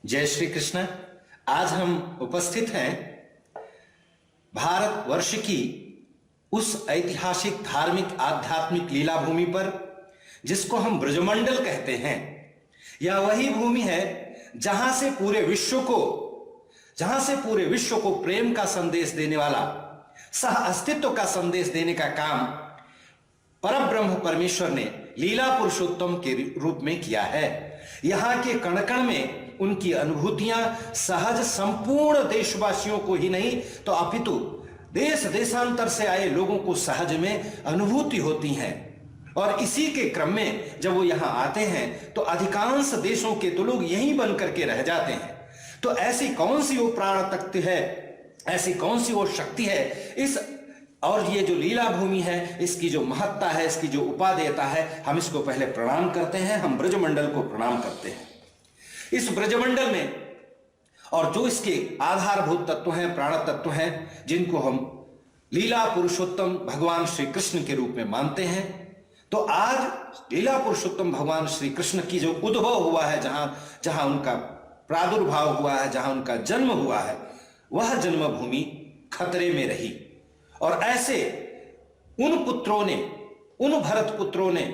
जय श्री कृष्ण। आज हम उपस्थित हैं भारतवर्ष की उस ऐतिहासिक धार्मिक आध्यात्मिक लीला भूमि पर जिसको हम ब्रजमंडल कहते हैं। यह वही भूमि है जहां से पूरे विश्व को प्रेम का संदेश देने वाला, सह अस्तित्व का संदेश देने का काम परब्रह्म परमेश्वर ने लीला पुरुषोत्तम के रूप में किया है। यहां के कण कण में उनकी अनुभूतियां सहज संपूर्ण देशवासियों को ही नहीं तो अपितु देश देशांतर से आए लोगों को सहज में अनुभूति होती हैं। और इसी के क्रम में जब वो यहां आते हैं तो अधिकांश देशों के तो लोग यहीं बन करके रह जाते हैं। तो ऐसी कौन सी वो प्राण तत्व है, ऐसी कौन सी वो शक्ति है इस, और ये जो लीला भूमि है इसकी जो महत्ता है, इसकी जो उपादेयता है, हम इसको पहले प्रणाम करते हैं। हम ब्रजमंडल को प्रणाम करते हैं। इस ब्रजमंडल में और जो इसके आधारभूत तत्व हैं, प्राण तत्व हैं, जिनको हम लीला पुरुषोत्तम भगवान श्री कृष्ण के रूप में मानते हैं। तो आज लीला पुरुषोत्तम भगवान श्री कृष्ण की जो उद्भव हुआ है, जहां उनका प्रादुर्भाव हुआ है, जहां उनका जन्म हुआ है, वह जन्मभूमि खतरे में रही। और ऐसे उन पुत्रों ने, उन भरत पुत्रों ने,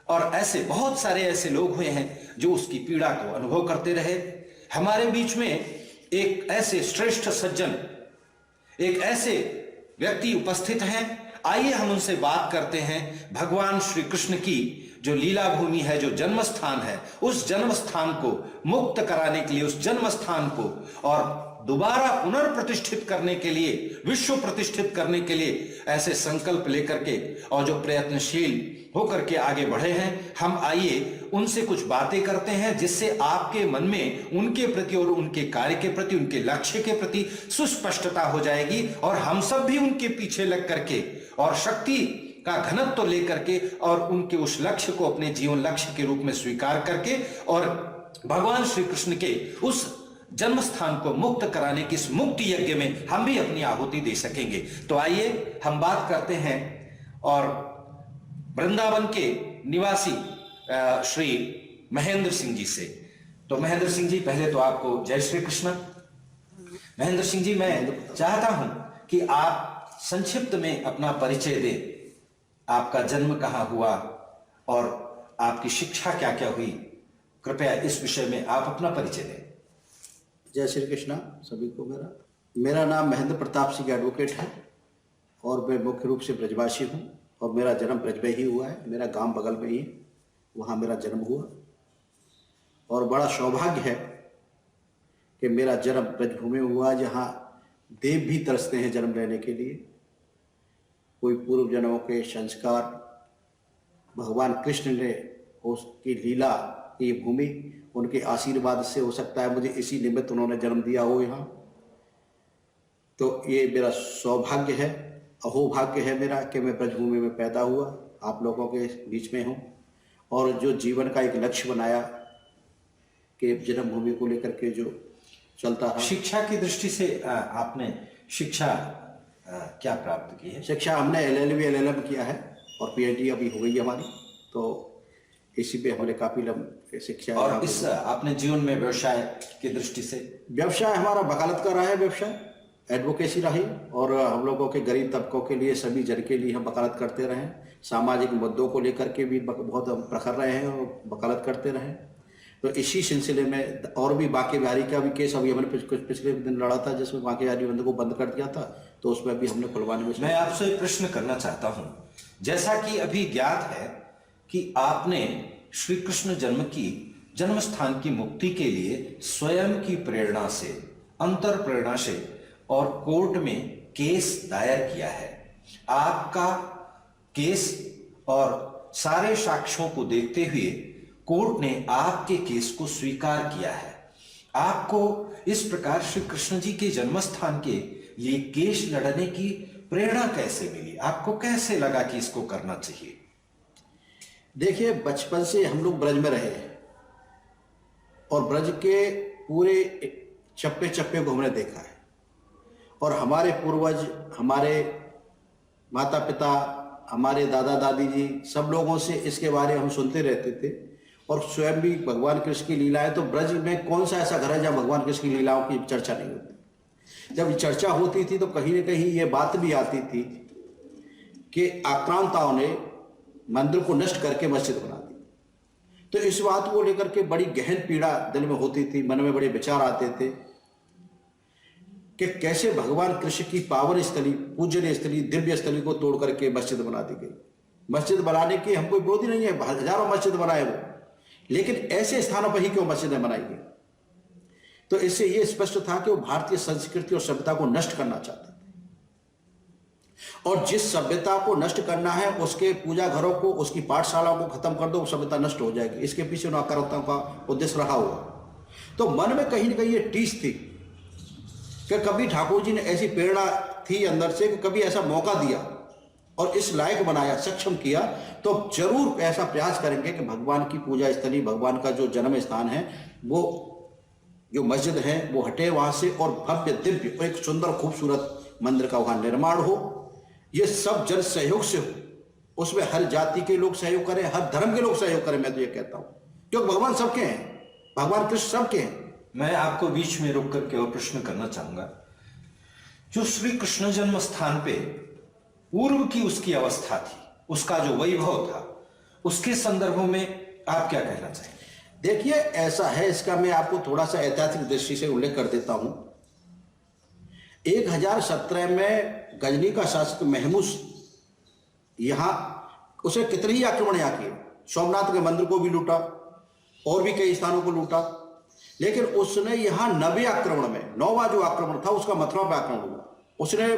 और ऐसे बहुत सारे ऐसे लोग हुए हैं जो उसकी पीड़ा को अनुभव करते रहे। हमारे बीच में एक ऐसे श्रेष्ठ सज्जन, एक ऐसे व्यक्ति उपस्थित हैं। आइए हम उनसे बात करते हैं। भगवान श्री कृष्ण की जो लीला भूमि है, जो जन्म स्थान है, उस जन्म स्थान को मुक्त कराने के लिए, उस जन्म स्थान को और दोबारा पुनर्प्रतिष्ठित करने के लिए, विश्व प्रतिष्ठित करने के लिए ऐसे संकल्प लेकर के और जो प्रयत्नशील होकर के आगे बढ़े हैं, हम आइए उनसे कुछ बातें करते हैं जिससे आपके मन में उनके प्रति और उनके कार्य के प्रति, उनके लक्ष्य के प्रति सुस्पष्टता हो जाएगी। और हम सब भी उनके पीछे लग करके और शक्ति का घनत्व तो लेकर के और उनके उस लक्ष्य को अपने जीवन लक्ष्य के रूप में स्वीकार करके और भगवान श्री कृष्ण के उस जन्म स्थान को मुक्त कराने की इस मुक्ति यज्ञ में हम भी अपनी आहुति दे सकेंगे। तो आइए हम बात करते हैं और वृंदावन के निवासी श्री महेंद्र सिंह जी से। तो महेंद्र सिंह जी, पहले तो आपको जय श्री कृष्ण। महेंद्र सिंह जी, मैं चाहता हूं कि आप संक्षिप्त में अपना परिचय दें। आपका जन्म कहां हुआ और आपकी शिक्षा क्या क्या हुई, कृपया इस विषय में आप अपना परिचय दें। जय श्री कृष्णा सभी को। मेरा नाम महेंद्र प्रताप सिंह एडवोकेट है और मैं मुख्य रूप से ब्रजवासी हूँ और मेरा जन्म ब्रज में ही हुआ है। मेरा गांव बगल में ही है, वहाँ मेरा जन्म हुआ। और बड़ा सौभाग्य है कि मेरा जन्म ब्रजभूमि में हुआ, जहाँ देव भी तरसते हैं जन्म लेने के लिए। कोई पूर्व जन्मों के संस्कार भगवान कृष्ण ने उसकी लीला की भूमि, उनके आशीर्वाद से हो सकता है मुझे इसी निमित्त उन्होंने जन्म दिया हो यहाँ। तो ये मेरा सौभाग्य है, अहोभाग्य है मेरा कि मैं ब्रजभूमि में पैदा हुआ, आप लोगों के बीच में हूँ और जो जीवन का एक लक्ष्य बनाया कि जन्मभूमि को लेकर के जो चलता है। शिक्षा की दृष्टि से आपने शिक्षा क्या प्राप्त की है? शिक्षा हमने LLB LLM किया है और PhD अभी हो गई हमारी। तो इसी पे हमारे काफी लंबी शिक्षा। और इस आपने जीवन में व्यवसाय की दृष्टि से? व्यवसाय हमारा वकालत का रहा है, व्यवसाय एडवोकेसी रही और हम लोगों के गरीब तबकों के लिए, सभी जन के लिए हम वकालत करते रहे। सामाजिक मुद्दों को लेकर के भी बहुत प्रखर रहे हैं और वकालत करते रहे। तो इसी सिलसिले में और भी बांके बिहारी का भी केस अभी हमने कुछ पिछले दिन लड़ा था, जिसमें बांके बिहारी बंद को बंद कर दिया था, तो उसमें भी हमने खुलवाने में। मैं आपसे एक प्रश्न करना चाहता हूं। जैसा कि अभी ज्ञात है कि आपने श्री कृष्ण जन्म स्थान की मुक्ति के लिए स्वयं की प्रेरणा से, अंतर प्रेरणा से और कोर्ट में केस दायर किया है। आपका केस और सारे साक्ष्यों को देखते हुए कोर्ट ने आपके केस को स्वीकार किया है। आपको इस प्रकार श्री कृष्ण जी के जन्म स्थान के लिए केस लड़ने की प्रेरणा कैसे मिली? आपको कैसे लगा कि इसको करना चाहिए? देखिए, बचपन से हम लोग ब्रज में रहे और ब्रज के पूरे चप्पे चप्पे को हमने देखा है और हमारे पूर्वज, हमारे माता पिता, हमारे दादा दादी जी, सब लोगों से इसके बारे में हम सुनते रहते थे और स्वयं भी भगवान कृष्ण की लीलाएं, तो ब्रज में कौन सा ऐसा घर है जहाँ भगवान कृष्ण की लीलाओं की चर्चा नहीं होती। जब चर्चा होती थी तो कहीं न कहीं ये बात भी आती थी कि आक्रांताओं ने मंदिर को नष्ट करके मस्जिद बना दी। तो इस बात को लेकर के बड़ी गहन पीड़ा दिल में होती थी, मन में बड़े विचार आते थे कि कैसे भगवान कृष्ण की पावन स्थली, पूजनीय स्थली, दिव्य स्थली को तोड़ करके मस्जिद बना दी गई। मस्जिद बनाने की हम कोई विरोधी नहीं है, हजारों मस्जिद बनाए वो, लेकिन ऐसे स्थानों पर ही क्यों मस्जिदें बनाई गई? तो इससे यह स्पष्ट था कि वो भारतीय संस्कृति और सभ्यता को नष्ट करना चाहते थे, और जिस सभ्यता को नष्ट करना है उसके पूजा घरों को, उसकी पाठशालाओं को खत्म कर दो, वो सभ्यता नष्ट हो जाएगी। इसके पीछे उन आक्रांताओं का उद्देश्य रहा हुआ। तो मन में कहीं ना कहीं ये टीस थी कि कभी ठाकुर जी ने ऐसी प्रेरणा थी अंदर से कि कभी ऐसा मौका दिया और इस लायक बनाया, सक्षम किया, तो जरूर ऐसा प्रयास करेंगे कि भगवान की पूजा स्थली, भगवान का जो जन्म स्थान है, वो जो मस्जिद है वो हटे वहां से, और भव्य दिव्य और एक सुंदर खूबसूरत मंदिर का वहां निर्माण हो। ये सब जन सहयोग से हो, उसमें हर जाति के लोग सहयोग करें, हर धर्म के लोग सहयोग करें। मैं तो ये कहता हूं, क्योंकि भगवान सबके हैं, भगवान कृष्ण सबके हैं। मैं आपको बीच में रोक करके और प्रश्न करना चाहूंगा, जो श्री कृष्ण जन्म स्थान पे पूर्व की उसकी अवस्था थी, उसका जो वैभव था, उसके संदर्भों में आप क्या कहना चाहेंगे? देखिए, ऐसा है, इसका मैं आपको थोड़ा सा ऐतिहासिक दृष्टि से उल्लेख कर देता हूं। 1017 में गजनी का शासक महमूद यहां, उसे कितने ही आक्रमण यहाँ किए, सोमनाथ के मंदिर को भी लूटा और भी कई स्थानों को लूटा, लेकिन उसने यहां 9वें आक्रमण में, 9वां जो आक्रमण था उसका मथुरा पर आक्रमण हुआ। उसने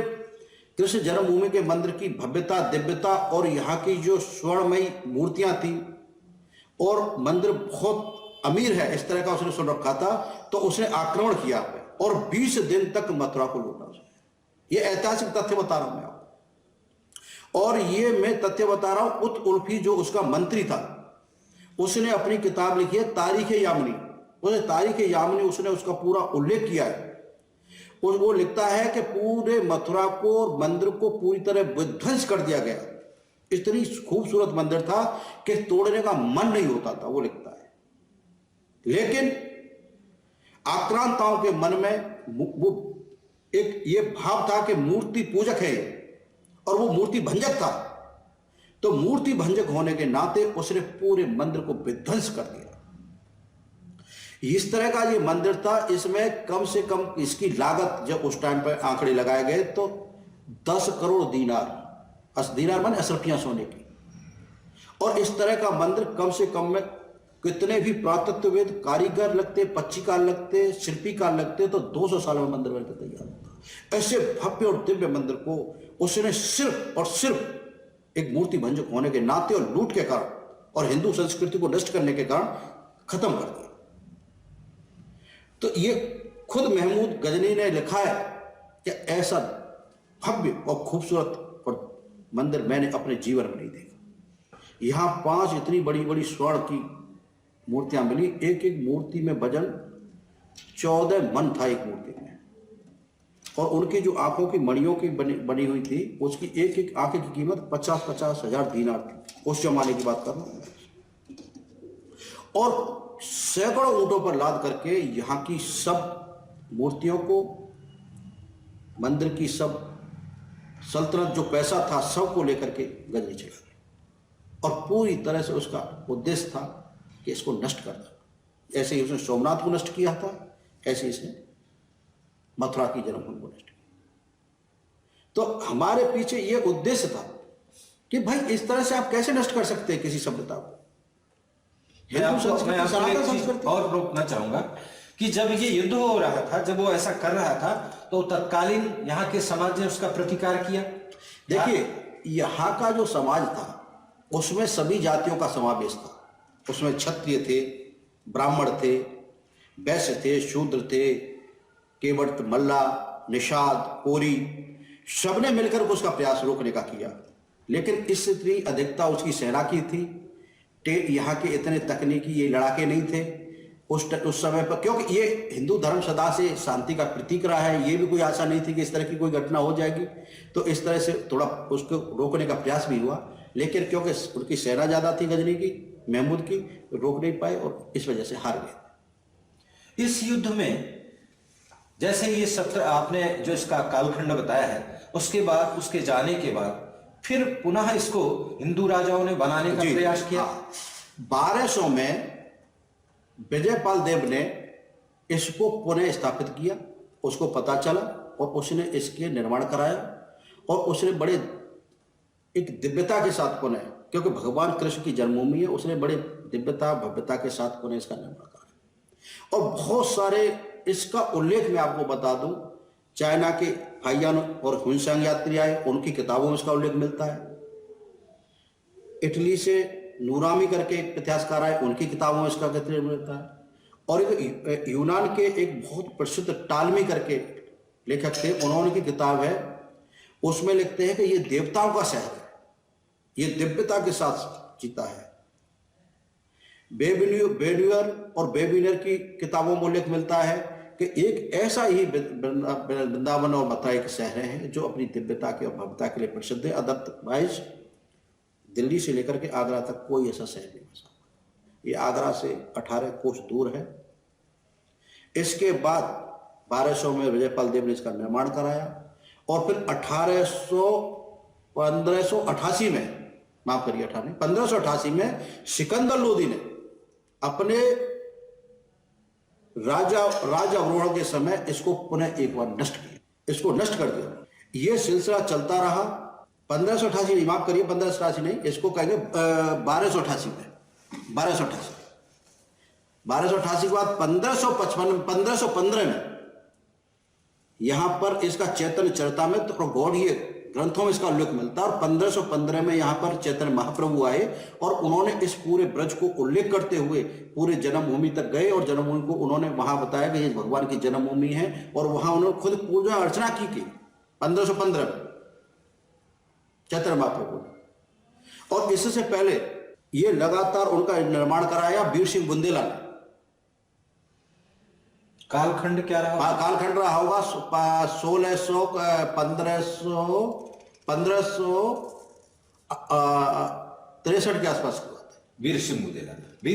कृष्ण जन्मभूमि के मंदिर की भव्यता, दिव्यता और यहाँ की जो स्वर्णमयी मूर्तियां थी, और मंदिर बहुत अमीर है इस तरह का उसने सुन रखा था, तो उसने आक्रमण किया और 20 दिन तक मथुरा को लूटा उसने। ये ऐतिहासिक तथ्य बता रहा हूं मैं आपको, और ये मैं तथ्य बता रहा हूं। उत उल्फी जो उसका मंत्री था, उसने अपनी किताब लिखी है तारीख यामिनी, उसने तारीख यामिनी, उसने उसका पूरा उल्लेख किया है। वो लिखता है कि पूरे मथुरा को और मंदिर को पूरी तरह विध्वंस कर दिया गया। इतनी खूबसूरत मंदिर था कि तोड़ने का मन नहीं होता था, वो लिखता है। लेकिन आक्रांताओं के मन में वो एक ये भाव था कि मूर्ति पूजक है और वो मूर्ति भंजक था, तो मूर्ति भंजक होने के नाते उसने पूरे मंदिर को विध्वंस कर दिया। इस तरह का ये मंदिर था, इसमें कम से कम इसकी लागत जब उस टाइम पर आंकड़े लगाए गए तो 10 करोड़ दीनार, दीनार माने असरफियां सोने की। और इस तरह का मंदिर कम से कम में कितने भी पुरातत्वविद, कारीगर लगते, पच्चीकार लगते, शिल्पीकार लगते, तो 200 साल में मंदिर बनकर तैयार होता। ऐसे भव्य और दिव्य मंदिर को उसने सिर्फ और सिर्फ एक मूर्ति भंजक होने के नाते और लूट के कारण और हिंदू संस्कृति को नष्ट करने के कारण खत्म कर दिया। तो ये खुद महमूद गजनी ने लिखा है कि ऐसा भव्य और खूबसूरत और मंदिर मैंने अपने जीवन में नहीं देखा। यहां 5 इतनी बड़ी बड़ी स्वर्ण की मूर्तियां मिली, एक एक मूर्ति में वजन 14 मन था एक मूर्ति में, और उनकी जो आंखों की मणियों की बनी हुई थी, उसकी एक एक आंख की कीमत 50-50 हजार दीनार थी, उस जमाने की बात कर रहा हूं। और सैकड़ों ऊंटों पर लाद करके यहां की सब मूर्तियों को, मंदिर की सब सल्तनत जो पैसा था सबको लेकर के गजनी चला गया, और पूरी तरह से उसका उद्देश्य था कि इसको नष्ट कर दो। ऐसे ही उसने सोमनाथ को नष्ट किया था, ऐसे इसने मथुरा की जन्मभूमि को नष्ट किया। तो हमारे पीछे यह उद्देश्य था कि भाई इस तरह से आप कैसे नष्ट कर सकते हैं किसी सभ्यता को। मैं आपको एक चीज और रोकना चाहूंगा कि जब ये युद्ध हो रहा था, जब वो ऐसा कर रहा था, तो तत्कालीन यहाँ के समाज ने उसका प्रतिकार किया। देखिए, यहाँ का जो समाज था उसमें सभी जातियों का समावेश था। उसमें क्षत्रिय थे, ब्राह्मण थे, वैश्य थे, शूद्र थे, केवट, मल्ला, निषाद, कोरी, सबने मिलकर उसका प्रयास रोकने का किया। लेकिन इससे अधिकता उसकी सेना की थी। यहाँ के इतने तकनीकी ये लड़ाके नहीं थे उस समय पर, क्योंकि ये हिंदू धर्म सदा से शांति का प्रतीक रहा है। ये भी कोई आशा नहीं थी कि इस तरह की कोई घटना हो जाएगी, तो इस तरह से थोड़ा उसको रोकने का प्रयास भी हुआ। लेकिन क्योंकि उनकी सेना ज्यादा थी गजनी की, महमूद की, रोक नहीं पाए और इस वजह से हार गए। इस युद्ध में जैसे ये सत्र आपने जो इसका कालखंड बताया है, उसके बाद उसके जाने के बाद फिर पुनः इसको हिंदू राजाओं ने बनाने का प्रयास किया। 1200 में विजयपाल देव ने इसको पुनः स्थापित किया, उसको पता चला और उसने इसके निर्माण कराया और उसने बड़े एक दिव्यता के साथ पुनः, क्योंकि भगवान कृष्ण की जन्मभूमि है, उसने बड़े दिव्यता भव्यता के साथ पुनः इसका निर्माण कराया। और बहुत सारे इसका उल्लेख मैं आपको बता दूं, चाइना के हाइयान और हुनसांग यात्री आए, उनकी किताबों में इसका उल्लेख मिलता है। इटली से नूरामी करके एक इतिहासकार आए, उनकी किताबों में इसका उल्लेख मिलता है। और एक यूनान के एक बहुत प्रसिद्ध टालमी करके लेखक थे, उन्होंने की किताब है, उसमें लिखते हैं कि ये देवताओं का शहर है, ये दिव्यता के साथ जीता है। बेडुअर और बेबिनर की किताबों में उल्लेख मिलता है कि एक ऐसा ही वृंदावन और मथुरा एक शहर है जो अपनी दिव्यता के और भव्यता के लिए प्रसिद्ध है। अदरवाइज दिल्ली से लेकर के आगरा तक कोई ऐसा शहर नहीं बसा। ये आगरा से 18 कोस दूर है। इसके बाद 1200 में विजयपाल देव ने इसका निर्माण कराया और फिर 1588 में, माफ करिए 1588 में सिकंदर लोदी ने अपने राजा अवरोहण के समय इसको पुनः एक बार नष्ट किया, इसको नष्ट कर दिया। यह सिलसिला चलता रहा 1588 नहीं, माफ करिए 1588 नहीं, इसको कहेंगे 1288 में, 1288 के बाद 1515 में यहां पर इसका चैतन्य चरितामृत और गौड़ीय ग्रंथों में इसका उल्लेख मिलता है। और 1515 में यहां पर चैतन्य महाप्रभु आए और उन्होंने इस पूरे ब्रज को उल्लेख करते हुए पूरे जन्मभूमि तक गए और जन्मभूमि को उन्होंने वहां बताया कि ये भगवान की जन्मभूमि है और वहां उन्होंने खुद पूजा अर्चना की 1515 में चैतन्य महाप्रभु ने। और इससे पहले ये लगातार उनका निर्माण कराया वीर सिंह बुंदेला ने। कालखंड क्या रहा? कालखंड रहा होगा 1563 के आसपास की बात है। वीर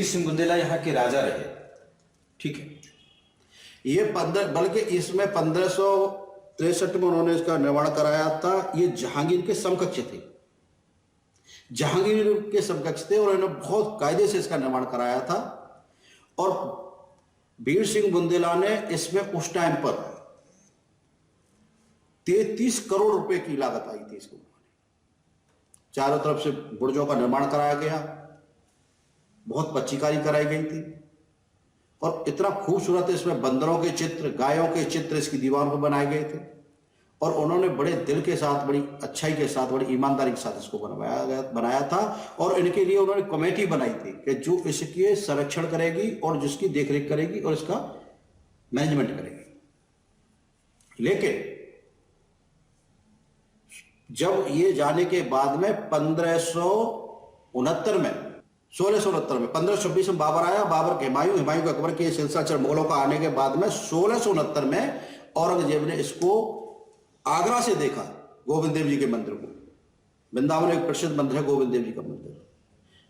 सिंह बुंदेला यहाँ के राजा रहे, ठीक है। ये बल्कि इसमें 1563 में उन्होंने इसका निर्माण कराया था। ये जहांगीर के समकक्ष थे, जहांगीर के समकक्ष थे और इन्होंने बहुत कायदे से इसका निर्माण कराया था। और वीर सिंह बुंदेला ने इसमें उस टाइम पर 33 करोड़ रुपए की लागत आई थी इसको। चारों तरफ से बुर्जों का निर्माण कराया गया, बहुत पच्चीकारी कराई गई थी और इतना खूबसूरत इसमें बंदरों के चित्र, गायों के चित्र इसकी दीवारों पर बनाए गए थे। और उन्होंने बड़े दिल के साथ, बड़ी अच्छाई के साथ, बड़ी ईमानदारी के साथ इसको बनाया था। और इनके लिए उन्होंने कमेटी बनाई थी कि जो इसके संरक्षण करेगी और जिसकी देखरेख करेगी और इसका मैनेजमेंट करेगी। लेकिन जब ये जाने के बाद में 1569 में 1669 में 1526 में बाबर आया, बाबर के हुमायूं का अकबर के सिलसिला चल मुगलों का आने के बाद में 1669 में औरंगजेब ने इसको आगरा से देखा, गोविंद देव जी के मंदिर को। वृंदावन में एक प्रसिद्ध मंदिर है गोविंद देव जी का मंदिर।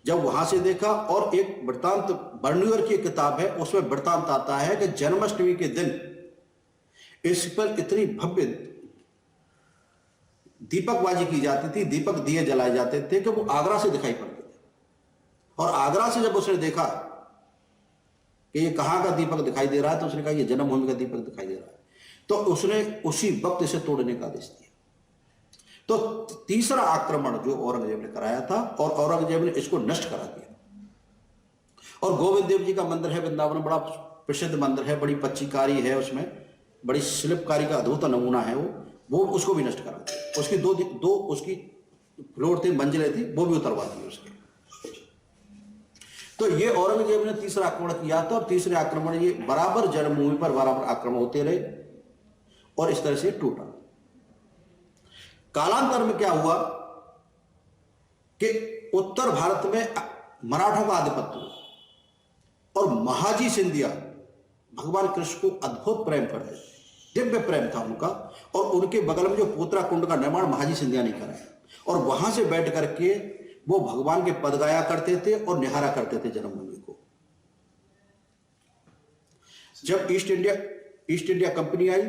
जब वहां से देखा और एक वृत्तांत बर्न्यूअर की किताब है, उसमें वृत्तांत आता है कि जन्माष्टमी के दिन इस पर इतनी भव्य दीपकबाजी की जाती थी, दीपक दिए जलाए जाते थे कि वो आगरा से दिखाई पड़ते थे। और आगरा से जब उसने देखा कि ये कहां का दीपक दिखाई दे रहा है, तो उसने कहा ये जन्मभूमि का दीपक दिखाई दे रहा है। तो उसने उसी वक्त इसे तोड़ने का आदेश दिया। तो तीसरा आक्रमण जो औरंगजेब ने कराया था और औरंगजेब ने इसको नष्ट करा दिया। और गोविंद देव जी का मंदिर है वृंदावन में, बड़ा प्रसिद्ध मंदिर है, बड़ी पच्चीकारी है, उसमें बड़ी शिल्पकारी का अद्भुत नमूना है वो उसको भी नष्ट करा दिया। उसकी दो उसकी फ्लोर थी, मंजिलें थी, वो भी उतरवा दी उसके। तो ये औरंगजेब ने तीसरा आक्रमण किया था और तीसरे आक्रमण ये बराबर जन्मभूमि पर बराबर आक्रमण होते रहे और इस तरह से टूटा। कालांतर में क्या हुआ कि उत्तर भारत में मराठों का आधिपत्य हुआ और महाजी सिंधिया भगवान कृष्ण को अद्भुत प्रेम करते, दिव्य प्रेम था उनका। और उनके बगल में जो पोतरा कुंड का निर्माण महाजी सिंधिया ने कराया और वहां से बैठ करके वो भगवान के पद गाया करते थे और निहारा करते थे जन्मभूमि को। जब ईस्ट इंडिया कंपनी आई,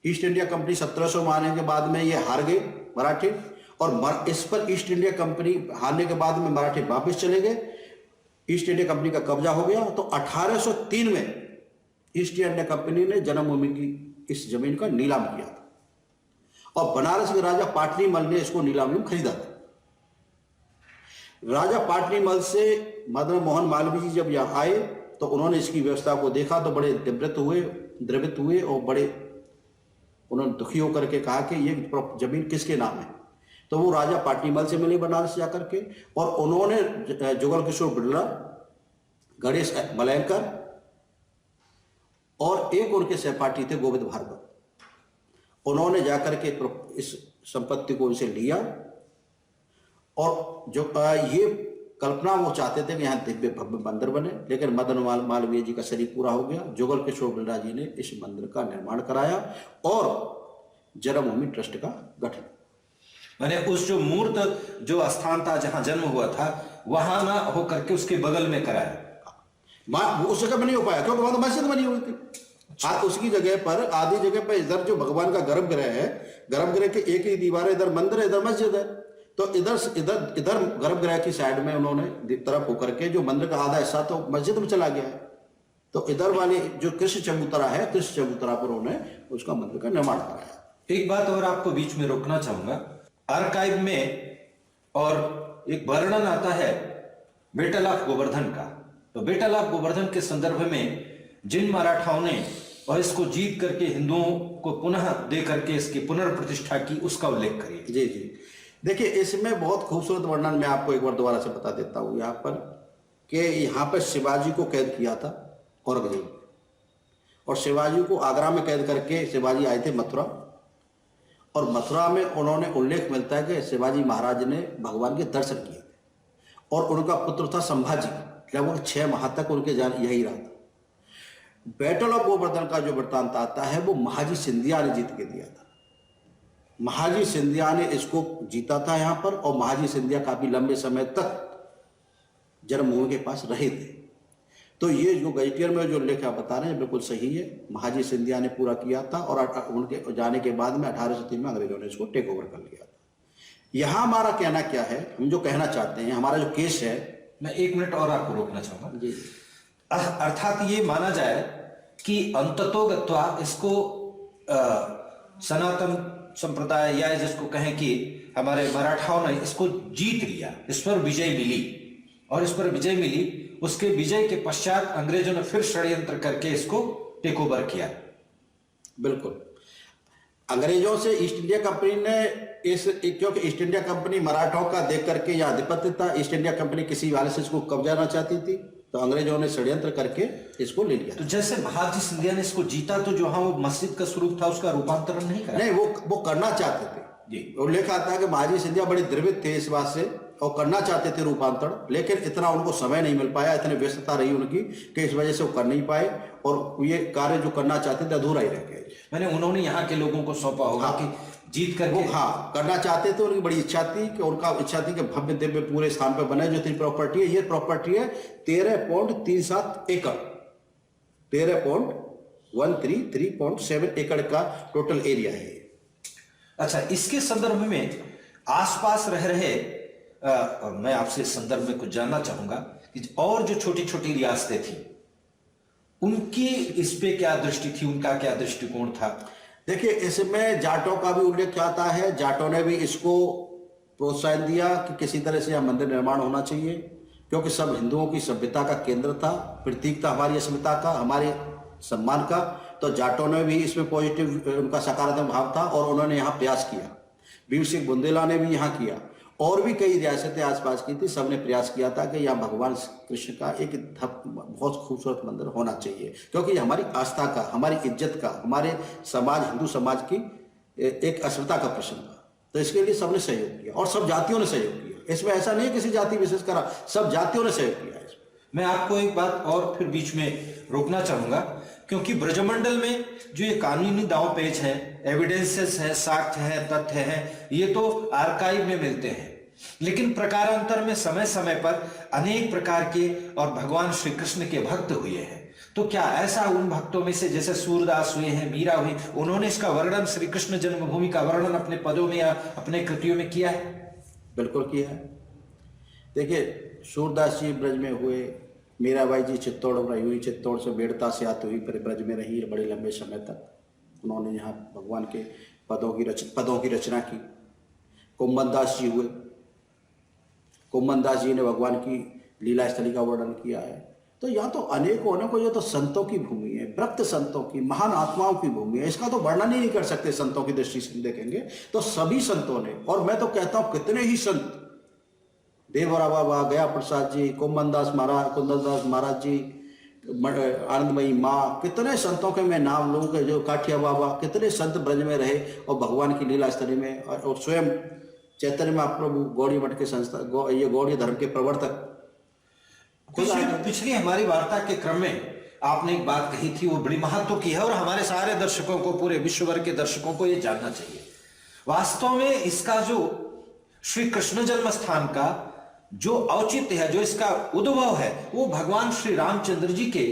ईस्ट इंडिया कंपनी 1700 में आने के बाद में ये हार गए मराठे, और इस पर ईस्ट इंडिया कंपनी हारने के बाद में मराठे वापस चले गए, ईस्ट इंडिया कंपनी का कब्जा हो गया। तो 1803 में ईस्ट इंडिया कंपनी ने जन्मभूमि की इस जमीन का नीलाम किया था, और बनारस के राजा पाटलीमल ने इसको नीलामी में खरीदा था। राजा पाटलीमल से मदन मोहन मालवीय जी जब यहाँ आए तो उन्होंने इसकी व्यवस्था को देखा तो बड़े द्रवित हुए और बड़े उन्होंने दुखी होकर के कहा कि ये जमीन किसके नाम है। तो वो राजा पाटलीमल से मिले बनारस जाकर के, और उन्होंने जुगल किशोर बिरला, गणेश मलयकर और एक उनके सहपाठी थे गोविंद भार्गव, उन्होंने जाकर के इस संपत्ति को उनसे लिया। और जो ये कल्पना वो चाहते थे कि यहाँ दिव्य भव्य मंदिर बने, लेकिन मदन मालवीय जी का शरीर पूरा हो गया। जुगल किशोर बिरला जी ने इस मंदिर का निर्माण कराया और जन्मभूमि ट्रस्ट का गठन। मैंने उस जो मूर्त जो स्थान था जहां जन्म हुआ था वहां ना होकर के उसके बगल में कराया, उस जगह में नहीं हो पाया क्योंकि वहां तो मस्जिद बनी हुई थी। आज उसकी जगह पर, आधी जगह पर इधर जो भगवान का गर्भगृह है, गर्भगृह के एक ही दीवार, इधर मंदिर है इधर मस्जिद है, तो इधर गर्भगृह की साइड में उन्होंने तरफ होकर के जो मंदिर का आधा हिस्सा तो मस्जिद में चला गया है, तो इधर वाली जो कृष्ण चबूतरा है, कृष्ण चबूतरा पर उन्होंने उसका मंदिर का निर्माण कराया। एक बात और आपको बीच में रोकना चाहूंगा, आर्काइव में और एक वर्णन आता है बैटल ऑफ गोवर्धन का। तो बैटल ऑफ गोवर्धन के संदर्भ में जिन मराठाओं ने और इसको जीत करके हिंदुओं को पुनः दे करके इसकी पुनर्प्रतिष्ठा की, उसका उल्लेख करिए। जी जी, देखिए इसमें बहुत खूबसूरत वर्णन मैं आपको एक बार दोबारा से बता देता हूँ यहाँ पर, कि यहाँ पर शिवाजी को कैद किया था औरंगजेब, और शिवाजी को आगरा में कैद करके शिवाजी आए थे मथुरा, और मथुरा में उन्होंने उल्लेख मिलता है कि शिवाजी महाराज ने भगवान के दर्शन किए थे, और उनका पुत्र था संभाजी, लगभग 6 माह तक उनके जान यही रहा था। बैटल ऑफ गोवर्धन का जो वृत्तांत आता है वो महाजी सिंधिया ने जीत के दिया था। महाजी सिंधिया ने इसको जीता था यहाँ पर, और महाजी सिंधिया काफी लंबे समय तक जन्मभूमि के पास रहे थे। तो ये जो गजेटियर में जो लेख आप बता रहे हैं बिल्कुल सही है, महाजी सिंधिया ने पूरा किया था, और उनके जाने के बाद में 1803 में अंग्रेजों ने इसको टेक ओवर कर लिया था। यहाँ हमारा कहना क्या है, हम जो कहना चाहते हैं, हमारा जो केस है, मैं 1 मिनट और आपको रोकना चाहूंगा जी। अर्थात ये माना जाए कि अंततोगत्वा इसको सनातन संप्रदाय या जिसको कहें कि हमारे मराठाओं ने इसको जीत लिया, इस पर विजय मिली, और इस पर विजय मिली, उसके विजय के पश्चात अंग्रेजों ने फिर षड्यंत्र करके इसको टेक ओवर किया। बिल्कुल, अंग्रेजों से ईस्ट इंडिया कंपनी ने क्योंकि ईस्ट इंडिया कंपनी मराठाओं का देख करके यह आधिपत्य था, ईस्ट इंडिया कंपनी किसी वाले से इसको कब्जा ना चाहती थी, तो अंग्रेजों ने षड्यंत्र करके इसको ले लिया। तो जैसे महाजी सिंधिया ने इसको जीता, तो जो हाँ वो मस्जिद का स्वरूप था उसका रूपांतरण नहीं करा? नहीं, वो करना चाहते थे जी। उल्लेख आता है कि महाजी सिंधिया बड़े द्रवित थे इस बात से, और करना चाहते थे रूपांतरण, लेकिन इतना उनको समय नहीं मिल पाया, इतनी व्यस्तता रही उनकी कि इस वजह से वो कर नहीं पाए, और ये कार्य जो करना चाहते थे अधूरा ही रह गया। मैंने उन्होंने यहाँ के लोगों को सौंपा होगा कि जीत करके, वो हाँ करना चाहते थे, उनकी बड़ी इच्छा थी कि उनका इच्छा थी कि भव्य दिव्य पूरे स्थान पर बने। जो इतनी प्रॉपर्टी है, ये प्रॉपर्टी है 13.37 एकड़, 13.133.7 एकड़ का टोटल एरिया है। अच्छा, इसके संदर्भ में आसपास रह रहे और मैं आपसे इस संदर्भ में कुछ जानना चाहूंगा कि और जो छोटी छोटी रियासतें थी उनकी इस पे क्या दृष्टि थी, उनका क्या दृष्टिकोण था? देखिए, इसमें जाटों का भी उल्लेख आता है। जाटों ने भी इसको प्रोत्साहन दिया कि किसी तरह से यह मंदिर निर्माण होना चाहिए, क्योंकि सब हिंदुओं की सभ्यता का केंद्र था, प्रतीक था हमारी अस्मिता का, हमारे सम्मान का। तो जाटों ने भी इसमें पॉजिटिव, उनका सकारात्मक भाव था, और उन्होंने यहाँ प्रयास किया। वीर सिंह बुंदेला ने भी यहाँ किया, और भी कई रियासतें आसपास की थी, सबने प्रयास किया था कि यहाँ भगवान कृष्ण का एक बहुत खूबसूरत मंदिर होना चाहिए, क्योंकि हमारी आस्था का, हमारी इज्जत का, हमारे समाज, हिंदू समाज की एक अस्मिता का प्रश्न था। तो इसके लिए सबने सहयोग किया, और सब जातियों ने सहयोग किया। इसमें ऐसा नहीं है किसी जाति विशेष करा, सब जातियों ने सहयोग किया। मैं आपको एक बात और फिर बीच में रोकना चाहूंगा, क्योंकि ब्रजमंडल में जो ये कानूनी दांव पेच है, एविडेंसेस है, साक्ष्य है, तथ्य है, ये तो आर्काइव में मिलते हैं, लेकिन प्रकारांतर में समय समय पर अनेक प्रकार के और भगवान श्री कृष्ण के भक्त हुए हैं। तो क्या ऐसा उन भक्तों में से जैसे सूरदास हुए हैं, मीरा हुई, उन्होंने इसका वर्णन, श्री कृष्ण जन्मभूमि का वर्णन अपने पदों में या अपने कृतियों में किया है? बिल्कुल किया है। देखिए, सूरदास जी ब्रज में हुए, मीराबाई जी चित्तौड़ रही हुई, चित्तौड़ से बेड़ता से आती हुई फिर ब्रज में रही बड़े लंबे समय तक। उन्होंने यहाँ भगवान के पदों की रचना की। कुम्भन दास जी हुए, कुम्भन दास जी ने भगवान की लीला स्थली का वर्णन किया है। तो यहाँ तो अनेकों ये तो संतों की भूमि है, भक्त संतों की, महान आत्माओं की भूमि है। इसका तो वर्णन ही नहीं कर सकते संतों की दृष्टि से देखेंगे तो। सभी संतों ने, और मैं तो कहता हूँ कितने ही संत, देवरा बाबा, गया प्रसाद जी, कुंदन दास महाराज जी, आनंदमयी माँ, कितने संतों के मैं नाम लूँ, जो काठिया बाबा, कितने संत ब्रज में रहे और भगवान की लीला स्थली में, और स्वयं चैतन्य महाप्रभु गौड़ी मठ के संस्था, ये गौड़ी धर्म के प्रवर्तक। पिछली हमारी वार्ता के क्रम में आपने एक बात कही थी, वो बड़ी महत्व की है और हमारे सारे दर्शकों को, पूरे विश्व भर के दर्शकों को ये जानना चाहिए। वास्तव में इसका जो श्री कृष्ण जन्म स्थान का जो औचित्य है, जो इसका उद्भव है, वो भगवान श्री रामचंद्र जी के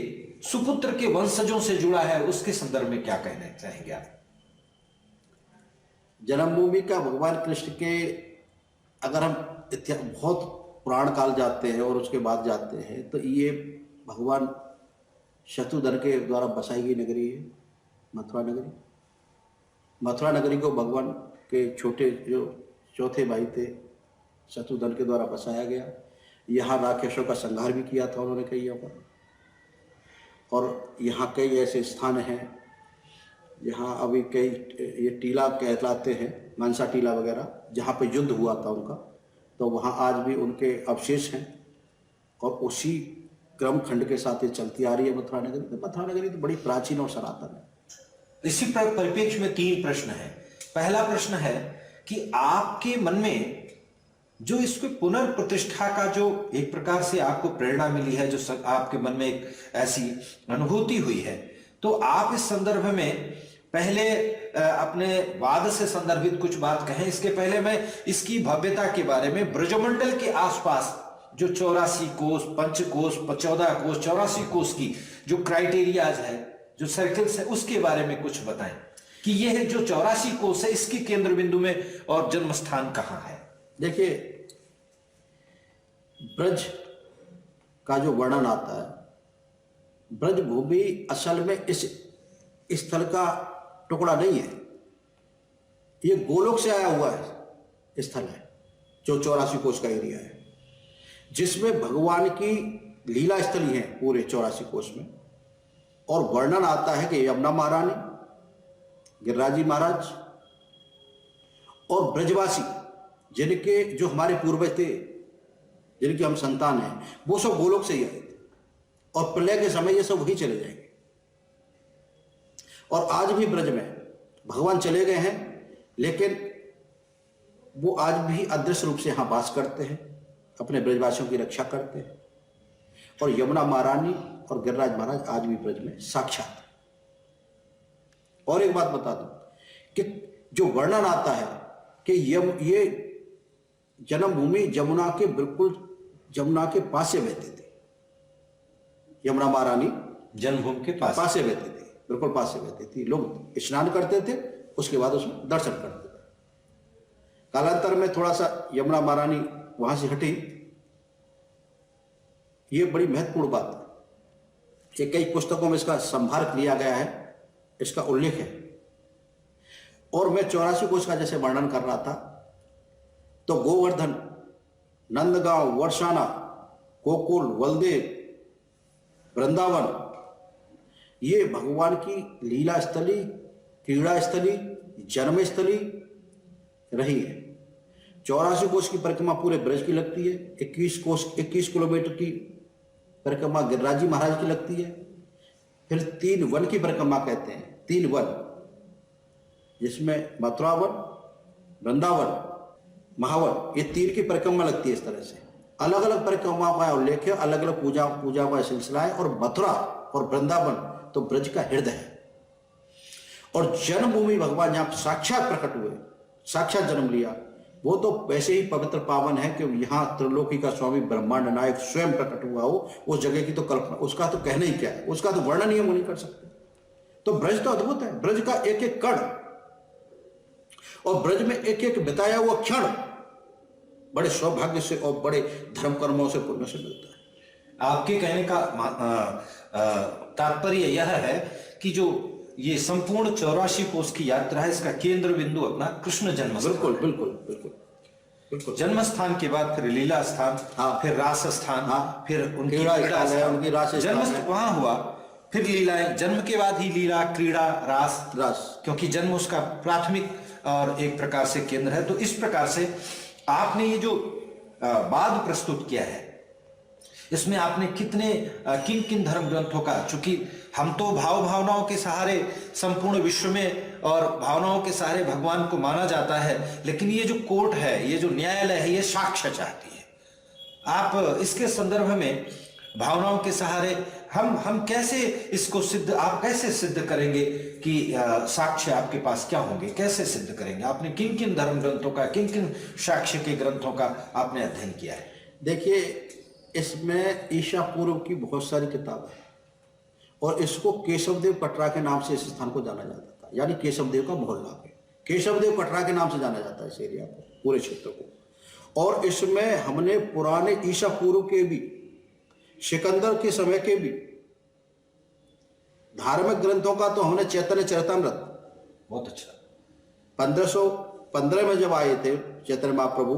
सुपुत्र के वंशजों से जुड़ा है। उसके संदर्भ में क्या कहना चाहेंगे आप? जन्मभूमि का भगवान कृष्ण के, अगर हम बहुत पुराण काल जाते हैं और उसके बाद जाते हैं तो ये भगवान शत्रुघ्न के द्वारा बसाई गई नगरी है, मथुरा नगरी। मथुरा नगरी को भगवान के छोटे जो चौथे भाई थे शत्रुघ्न के द्वारा बसाया गया। यहाँ राक्षसों का संहार भी किया था उन्होंने कई पर। और यहाँ कई ऐसे स्थान हैं जहाँ अभी कई ये टीला कहलाते हैं, मानसा टीला वगैरह, जहाँ पे युद्ध हुआ था उनका, तो वहाँ आज भी उनके अवशेष हैं। और उसी क्रम खंड के साथ ये चलती आ रही है मथुरा नगरी। तो मथुरा नगरी तो बड़ी प्राचीन और सनातन है। इसी परिप्रेक्ष्य में 3 प्रश्न है। पहला प्रश्न है कि आपके मन में जो इसको पुनर्प्रतिष्ठा का जो एक प्रकार से आपको प्रेरणा मिली है, जो आपके मन में एक ऐसी अनुभूति हुई है, तो आप इस संदर्भ में पहले अपने वाद से संदर्भित कुछ बात कहें। इसके पहले मैं इसकी भव्यता के बारे में, ब्रजमंडल के आसपास जो 84 कोस, पंचकोश, 14 कोस, 84 कोस की जो क्राइटेरियाज है, जो सर्कल्स है, उसके बारे में कुछ बताएं कि यह जो 84 कोस है, इसके केंद्र बिंदु में और जन्म स्थान कहां है? देखिए, ब्रज का जो वर्णन आता है, ब्रज भूमि असल में इस स्थल का टुकड़ा नहीं है, ये गोलोक से आया हुआ है स्थल है, जो 84 कोस का एरिया है, जिसमें भगवान की लीला स्थली है पूरे 84 कोस में। और वर्णन आता है कि यमुना महारानी, गिरिराजी महाराज और ब्रजवासी, जिनके जो हमारे पूर्वज थे, जिनके हम संतान हैं, वो सब गोलोक से ही आए थे। और प्रलय के समय ये सब वही चले जाएंगे। और आज भी ब्रज में भगवान चले गए हैं, लेकिन वो आज भी अदृश्य रूप से यहां वास करते हैं, अपने ब्रजवासियों की रक्षा करते हैं। और यमुना महारानी और गिरिराज महाराज आज भी ब्रज में साक्षात। और एक बात बता दूं कि जो वर्णन आता है कि ये जन्मभूमि जमुना के बिल्कुल, जमुना के पास से बहती थी। यमुना महारानी जन्मभूमि के पास से बहती थी, बिल्कुल पास से बहती थी। लोग स्नान करते थे, उसके बाद उसमें दर्शन करते थे। कालांतर में थोड़ा सा यमुना महारानी वहां से हटी। ये बड़ी महत्वपूर्ण बात है कि कई पुस्तकों में इसका संभार लिया गया है, इसका उल्लेख है। और मैं 84 कोस का जैसे वर्णन कर रहा था, तो गोवर्धन, नंदगांव, वर्षाना, गोकुल, वलदेव, वृंदावन, ये भगवान की लीला स्थली, क्रीड़ा स्थली, जन्म स्थली रही है। 84 कोस की परिक्रमा पूरे ब्रज की लगती है। 21 किलोमीटर की परिक्रमा गिरिराजी महाराज की लगती है। फिर 3 वन की परिक्रमा कहते हैं, 3 वन, जिसमें मथुरा वन, वृंदावन, महावन, ये 3 की परिक्रमा लगती है। इस तरह से अलग अलग परिक्रमा का उल्लेख है, अलग अलग पूजा का सिलसिला है। और मथुरा और वृंदावन तो ब्रज का हृदय है। और जन्मभूमि भगवान यहां साक्षात प्रकट हुए, साक्षात जन्म लिया, वो तो वैसे ही पवित्र पावन है कि यहाँ त्रिलोकी का स्वामी ब्रह्मांड नायक स्वयं प्रकट हुआ हो। उस जगह की तो कल्पना, उसका तो कहना ही क्या है, उसका तो वर्णन ही हम नहीं कर सकते। तो ब्रज तो अद्भुत है, ब्रज का एक एक कण और ब्रज में एक एक बिताया हुआ क्षण बड़े सौभाग्य से और बड़े धर्म कर्मों से पुण्य से मिलता है। आपके कहने का तात्पर्य यह है कि जो ये संपूर्ण 84 कोस की यात्रा है, इसका केंद्र बिंदु अपना कृष्ण जन्म स्थान। बिल्कुल बिल्कुल बिल्कुल बिल्कुल। जन्म स्थान के बाद फिर लीला स्थान, हाँ, फिर रास स्थान, हाँ, फिर उनकी क्रीड़ा क्रीड़ा स्थान है, उनकी रास जन्म स्थान है। वहां हुआ, फिर लीलाएं, जन्म के बाद ही लीला, क्रीड़ा, रास, क्योंकि जन्म उसका प्राथमिक और एक प्रकार से केंद्र है। तो इस प्रकार से आपने ये जो बाद प्रस्तुत किया है, इसमें आपने कितने किन किन धर्म ग्रंथों का, चूंकि हम तो भावनाओं के सहारे संपूर्ण विश्व में और भावनाओं के सहारे भगवान को माना जाता है, लेकिन ये जो कोर्ट है, ये जो न्यायालय है, ये साक्ष्य चाहती है। आप इसके संदर्भ में भावनाओं के सहारे हम कैसे इसको सिद्ध, आप कैसे सिद्ध करेंगे कि साक्ष्य आपके पास क्या होंगे, कैसे सिद्ध करेंगे? आपने किन किन धर्म ग्रंथों का, किन किन साक्ष्य के ग्रंथों का आपने अध्ययन किया है? देखिए, इसमें ईशा पूर्व की बहुत सारी किताबें हैं और इसको केशवदेव कटरा के नाम से इस स्थान को जाना जाता था, यानी केशवदेव का मोहल्ला पे केशवदेव कटरा के नाम से जाना जाता है इस एरिया को, पूरे क्षेत्र को। और इसमें हमने पुराने ईशा पूर्व के भी, सिकंदर के समय के भी धार्मिक ग्रंथों का तो हमने चैतन्य चरितमृत, बहुत अच्छा, 1515 में जब आए थे चैतन्य महाप्रभु,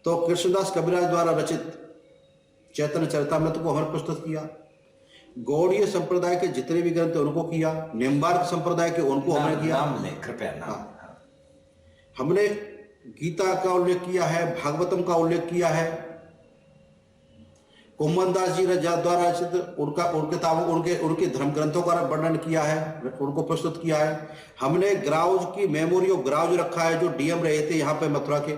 तो कृष्णदास कविराज द्वारा रचित चैतन्य चरितमृत को हमने प्रस्तुत किया। गौड़ीय संप्रदाय के जितने भी ग्रंथ उनको किया, निम्बार्क संप्रदाय के उनको हमने किया। नाम ले कृपया, नाम। हाँ। हमने गीता का उल्लेख किया है, भागवतम का उल्लेख किया है, कुम्भनदास जी द्वारा रचित उनके धर्म ग्रंथों का वर्णन किया है, उनको प्रस्तुत किया है। हमने ग्राउज की मेमोरी ऑफ ग्राउज रखा है, जो डीएम रहे थे यहाँ पे मथुरा के,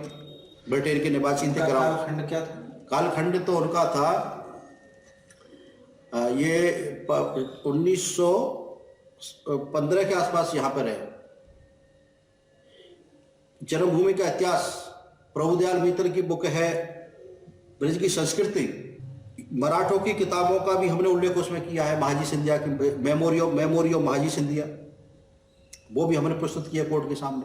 ब्रिटेन के निवासी थे। कालखंड क्या था? कालखंड तो उनका था ये 1915 के आसपास यहाँ पर रहे। जन्मभूमि का इतिहास प्रभुदयाल मित्र की बुक है, ब्रज की संस्कृति, मराठों की किताबों का भी हमने उल्लेख उसमें किया है। महाजी सिंधिया की मेमोरी ऑफ महाजी सिंधिया, वो भी हमने प्रस्तुत किया कोर्ट के सामने।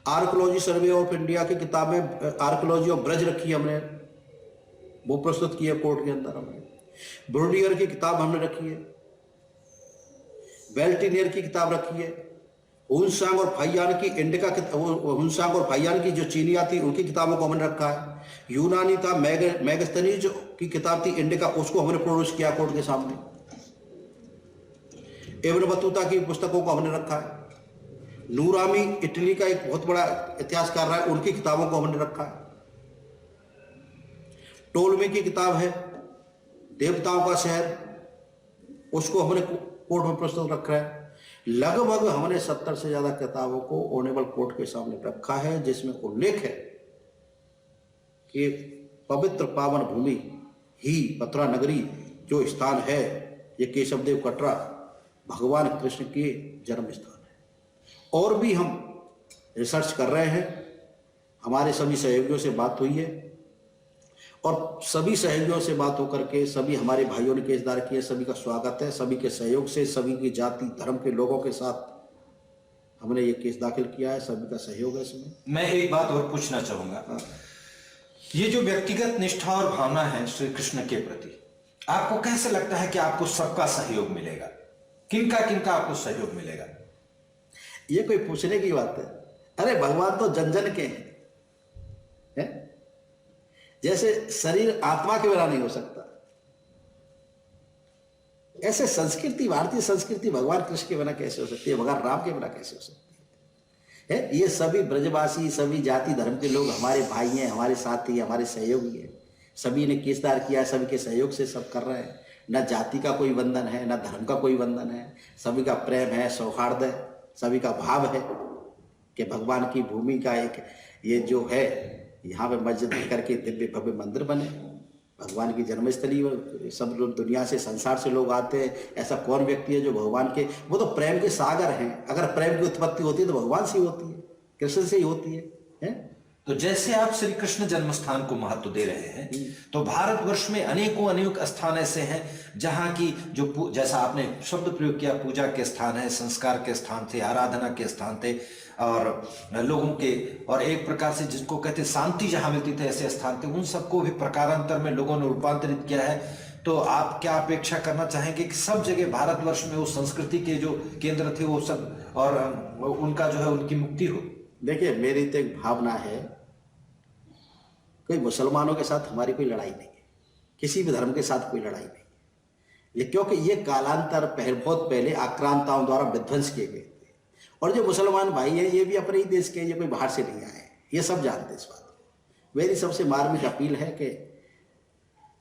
आर्कोलॉजी सर्वे ऑफ इंडिया की किताब में आर्कोलॉजी ऑफ ब्रज रखी हमने, वो प्रस्तुत की है कोर्ट के अंदर। हमने ब्रोडियर की किताब हमने रखी है, बेल्टिनियर की किताब रखी है, हुनसांग और फाइयान की इंडिका हुनसांग और फाइयान की जो चीनिया थी उनकी किताबों को हमने रखा है। यूनानी था मैगस्थनीज की किताब थी इंडिका, उसको हमने प्रोड्यूस किया कोर्ट के सामने। इब्न बतूता की पुस्तकों को हमने रखा है। नूरामी इटली का एक बहुत बड़ा इतिहासकार रहा है, उनकी किताबों को हमने रखा है। टोलमी की किताब है देवताओं का शहर, उसको हमने कोर्ट में प्रस्तुत रखा है। लगभग हमने 70 से ज्यादा किताबों को ऑनरेबल कोर्ट के सामने रखा है, जिसमें उल्लेख है कि पवित्र पावन भूमि ही मथुरा नगरी जो स्थान है, ये केशवदेव कटरा भगवान कृष्ण के जन्म स्थान है। और भी हम रिसर्च कर रहे हैं, हमारे सभी सहयोगियों से बात हुई है और सभी सहयोगियों से बात होकर के सभी हमारे भाइयों ने केस दायर किए। सभी का स्वागत है, सभी के सहयोग से, सभी की जाति धर्म के लोगों के साथ हमने ये केस दाखिल किया है, सभी का सहयोग है इसमें। मैं एक बात और पूछना चाहूंगा, ये जो व्यक्तिगत निष्ठा और भावना है श्री कृष्ण के प्रति, आपको कैसे लगता है कि आपको सबका सहयोग मिलेगा? किनका आपको सहयोग मिलेगा? ये कोई पूछने की बात है? अरे भगवान तो जन जन के हैं। जैसे शरीर आत्मा के बिना नहीं हो सकता, ऐसे संस्कृति, भारतीय संस्कृति भगवान कृष्ण के बिना कैसे हो सकती है, भगवान राम के बिना कैसे हो सकती है? ये सभी ब्रजवासी, सभी जाति धर्म के लोग हमारे भाई हैं, हमारे साथी, हमारे सहयोगी हैं। सभी ने केस दायर किया है, सभी के सहयोग से सब कर रहे हैं। न जाति का कोई बंधन है, न धर्म का कोई बंधन है, सभी का प्रेम है, सौहार्द है, सभी का भाव है कि भगवान की भूमि का एक ये जो है, यहाँ पे मस्जिद करके दिव्य भव्य मंदिर बने, भगवान की जन्मस्थली, सब लोग दुनिया से, संसार से लोग आते हैं। ऐसा कौन व्यक्ति है जो भगवान के, वो तो प्रेम के सागर हैं। अगर प्रेम की उत्पत्ति होती है तो भगवान से होती है। कृष्ण से ही होती है? तो जैसे आप श्री कृष्ण जन्म स्थान को महत्व दे रहे हैं, तो भारतवर्ष में अनेकों अनेक स्थान ऐसे हैं जहां की जो जैसा आपने शब्द प्रयोग किया, पूजा के स्थान है, संस्कार के स्थान थे, आराधना के स्थान थे, और लोगों के, और एक प्रकार से जिसको कहते शांति जहां मिलती थी, ऐसे स्थान थे। उन सबको भी प्रकारांतर में लोगों ने रूपांतरित किया है। तो आप क्या अपेक्षा करना चाहेंगे कि सब जगह भारतवर्ष में उस संस्कृति के जो केंद्र थे वो सब, और उनका जो है उनकी मुक्ति हो? देखिए, मेरी तो एक भावना है, कोई मुसलमानों के साथ हमारी कोई लड़ाई नहीं है, किसी भी धर्म के साथ कोई लड़ाई नहीं है, क्योंकि ये कालांतर बहुत पहले आक्रांताओं द्वारा विध्वंस किए गए थे। और जो मुसलमान भाई है ये भी अपने ही देश के, ये कोई बाहर से नहीं आए, ये सब जानते इस बात को। मेरी सबसे मार्मिक अपील है कि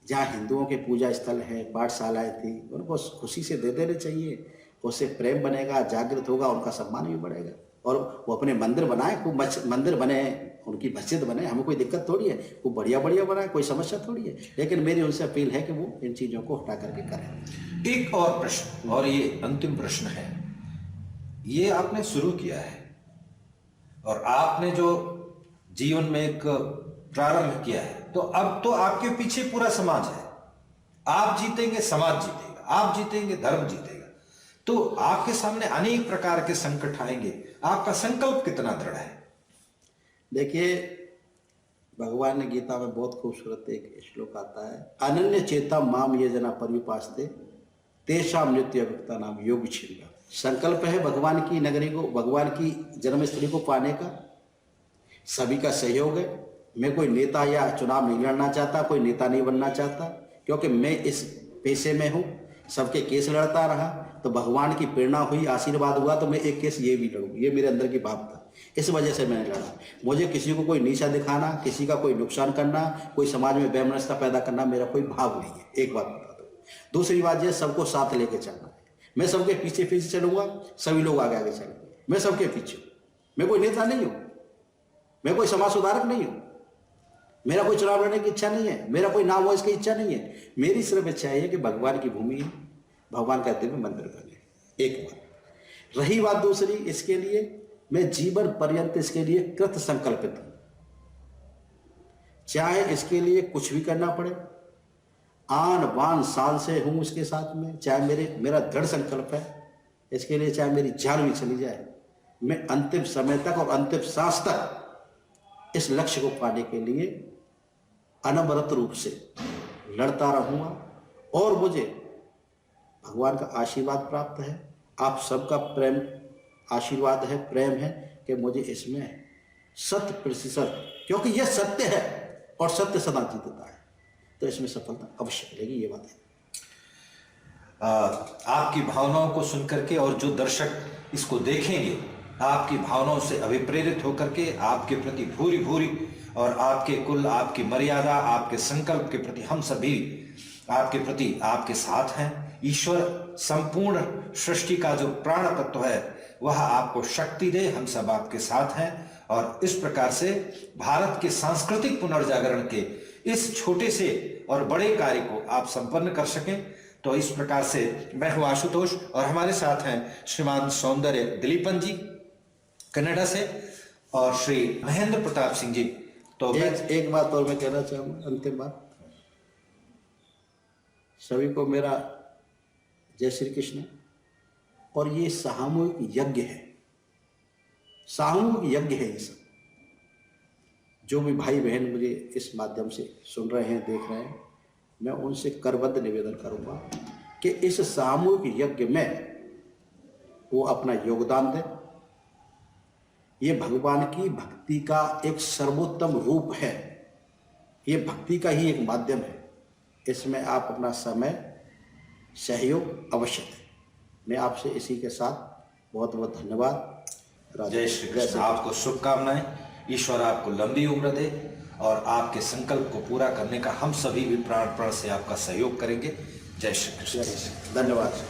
जहाँ हिंदुओं के पूजा स्थल है, पाठशालाएं थी, उनको खुशी से दे देने चाहिए। उससे प्रेम बनेगा, जागृत होगा, उनका सम्मान भी बढ़ेगा। और वो अपने मंदिर बनाए, खूब मंदिर बने, उनकी मस्जिद बने, हमें कोई दिक्कत थोड़ी है, खूब बढ़िया बढ़िया बनाए, कोई समस्या थोड़ी है। लेकिन मेरी उनसे अपील है कि वो इन चीज़ों को हटा करके करें। एक और प्रश्न, और ये अंतिम प्रश्न है। ये आपने शुरू किया है और आपने जो जीवन में एक प्रारंभ किया है, तो अब तो आपके पीछे पूरा समाज है। आप जीतेंगे, समाज जीतेगा, आप जीतेंगे, धर्म जीतेगा। तो आपके सामने अनेक प्रकार के संकट आएंगे, आपका संकल्प कितना दृढ़ है? देखिए, भगवान ने गीता में बहुत खूबसूरत एक श्लोक आता है, अनन्य चेता माम ये जना पर्युपास्ते तेषाम नित्य अभियुक्ता नाम योग छिंदा। संकल्प है भगवान की नगरी को, भगवान की जन्मस्थली को पाने का, सभी का सहयोग है। मैं कोई नेता या चुनाव नहीं लड़ना चाहता, कोई नेता नहीं बनना चाहता, क्योंकि मैं इस पेशे में हूँ, सबके केस लड़ता रहा, तो भगवान की प्रेरणा हुई, आशीर्वाद हुआ, तो मैं एक केस ये भी लड़ूँ, ये मेरे अंदर की भाव था। इस वजह से मैंने लड़ा। मुझे किसी को कोई नीचा दिखाना, किसी का कोई नुकसान करना, कोई समाज में वैमनस्यता पैदा करना मेरा कोई भाव नहीं है, एक बात बता दो। दूसरी बात यह, सबको साथ लेके चलना है। मैं सबके पीछे पीछे चलूंगा, सभी लोग आगे आगे चलेंगे, मैं सबके पीछे। मैं कोई नेता नहीं हूँ, मैं कोई समाज सुधारक नहीं हूँ, मेरा कोई चुनाव लड़ने की इच्छा नहीं है, मेरा कोई नाम हो इसकी इच्छा नहीं है। मेरी सिर्फ इच्छा है कि भगवान की भूमि है, भगवान का दिव्य मंदिर बने। एक बात रही, बात दूसरी, इसके लिए मैं जीवन पर्यंत इसके लिए कृत संकल्पित हूं, चाहे इसके लिए कुछ भी करना पड़े, आन बान शान से हूं उसके साथ में, चाहे मेरा दृढ़ संकल्प है इसके लिए, चाहे मेरी जान भी चली जाए, मैं अंतिम समय तक और अंतिम सांस तक इस लक्ष्य को पाने के लिए अनवरत रूप से लड़ता रहूंगा। और मुझे भगवान का आशीर्वाद प्राप्त है, आप सबका प्रेम आशीर्वाद है, प्रेम है, कि मुझे इसमें 100%, क्योंकि यह सत्य है और सत्य सदा जीतता है, तो इसमें सफलता अवश्य मिलेगी, ये बात है। आपकी भावनाओं को सुनकर के, और जो दर्शक इसको देखेंगे, आपकी भावनाओं से अभिप्रेरित होकर के आपके प्रति भूरी भूरी, और आपके कुल, आपकी मर्यादा, आपके संकल्प के प्रति हम सभी आपके प्रति आपके साथ हैं। ईश्वर संपूर्ण सृष्टि का जो प्राण तत्व है वह आपको शक्ति दे, हम सब आपके साथ हैं। और इस प्रकार से भारत के सांस्कृतिक पुनर्जागरण के इस छोटे से और बड़े कार्य को आप संपन्न कर सकें। तो इस प्रकार से मैं हूं आशुतोष, और हमारे साथ हैं श्रीमान सौंदर्य दिलीपन जी कनाडा से, और श्री महेंद्र प्रताप सिंह जी। तो एक बात और मैं कहना चाहूँगा, अंतिम बात, सभी को मेरा जय श्री कृष्ण। और ये सामूहिक यज्ञ है, सामूहिक यज्ञ है ये सब। जो भी भाई बहन मुझे इस माध्यम से सुन रहे हैं, देख रहे हैं, मैं उनसे करबद्ध निवेदन करूंगा कि इस सामूहिक यज्ञ में वो अपना योगदान दें। ये भगवान की भक्ति का एक सर्वोत्तम रूप है, ये भक्ति का ही एक माध्यम है। इसमें आप अपना समय, सहयोग अवश्य दें। मैं आपसे इसी के साथ बहुत बहुत धन्यवाद। जय श्री कृष्ण। आपको शुभकामनाएं, ईश्वर आपको लंबी उम्र दे, और आपके संकल्प को पूरा करने का हम सभी भी प्राण प्राण से आपका सहयोग करेंगे। जय श्री कृष्ण। धन्यवाद।